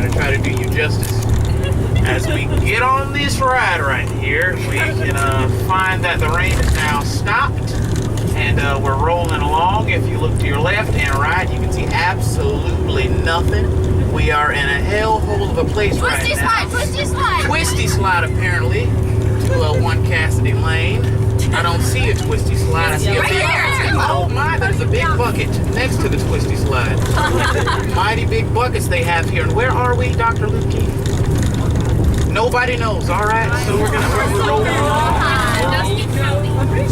to try to do you justice. As we get on this ride right here, we can find that the rain is now stopped, and we're rolling along. If you look to your left and right, you can see absolutely nothing. We are in a hellhole of a place right now. Twisty slide! Twisty slide, apparently, to One Cassidy Lane. I don't see a twisty slide. I see a big... Oh my, there's a big bucket next to the twisty slide. Mighty big buckets they have here. And where are we, Dr. Lukey? Nobody knows. All right, so we're rolling along.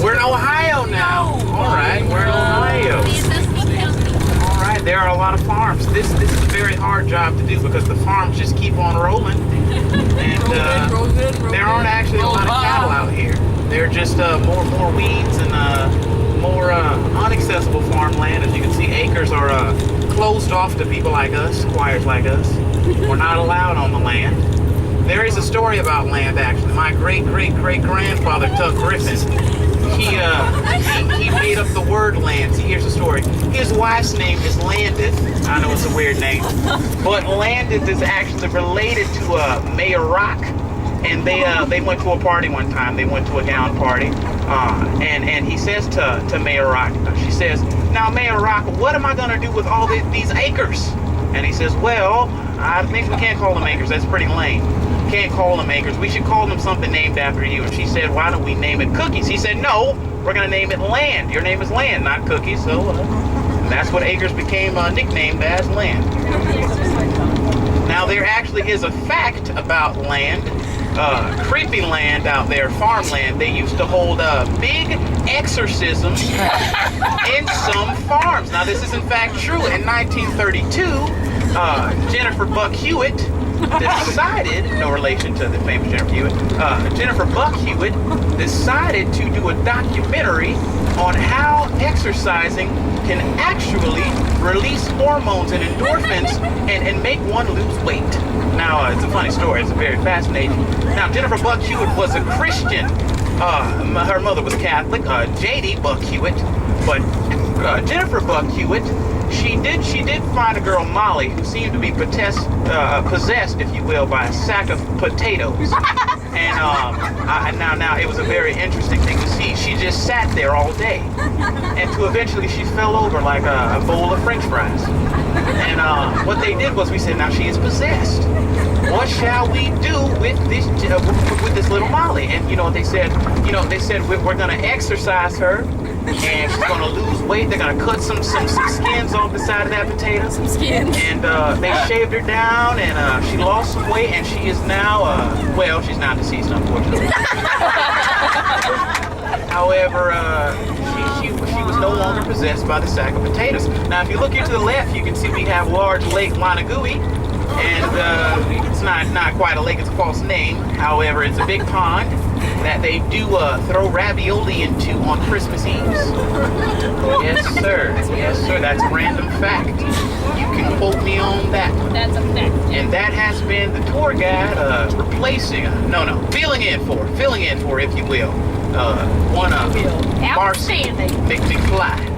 We're in Ohio now. All right, we're in Ohio. All right, there are a lot of farms. This is a very hard job to do because the farms just keep on rolling. And there aren't actually a lot of cattle out here. They're just more weeds and more unaccessible farmland. As you can see, acres are closed off to people like us, squires like us. We're not allowed on the land. There is a story about land, actually. My great-great-great-grandfather, Tug Griffin, he made up the word land. See, here's the story. His wife's name is Landith. I know it's a weird name. But Landith is actually related to Mayor Rock. And they went to a party one time. They went to a gown party. And he says to Mayor Rock, she says, "Now, Mayor Rock, what am I going to do with all these acres?" And he says, "Well, I think we can't call them acres. That's pretty lame. Can't call them acres. We should call them something named after you." And she said, "Why don't we name it Cookies?" He said, "No, we're going to name it Land. Your name is Land, not Cookies." So that's what acres became nicknamed as Land. Now, there actually is a fact about land. Creepy land out there, farmland. They used to hold big exorcisms in some farms. Now, this is in fact true. In 1932, Jennifer Buck Hewitt decided, no relation to the famous Jennifer Hewitt, Jennifer Buck Hewitt decided to do a documentary on how exercising can actually release hormones and endorphins and make one lose weight. Now, it's a funny story. It's very fascinating. Now, Jennifer Buck Hewitt was a Christian. Her mother was Catholic, J.D. Buck Hewitt. But Jennifer Buck Hewitt, she did find a girl, Molly, who seemed to be possessed, if you will, by a sack of potatoes. And now it was a very interesting thing to see. She just sat there all day, and eventually she fell over like a bowl of French fries. And what they did was we said, "Now she is possessed. What shall we do with this little Molly?" And you know what they said? They said we're going to exercise her, and she's going to lose weight. They're going to cut some skins off the side of that potato. Some skins. And they shaved her down, and she lost some weight, and she is now, well, she's not deceased, unfortunately. However, she was no longer possessed by the sack of potatoes. Now, if you look here to the left, you can see we have large Lake Montague. And it's not quite a lake, it's a false name. However, it's a big pond that they do throw ravioli into on Christmas Eve. Yes, sir. Yes, sir. That's a random fact. You can quote me on that. That's a fact. And that has been the tour guide filling in for, if you will, one of Marcy Outstanding. McFly.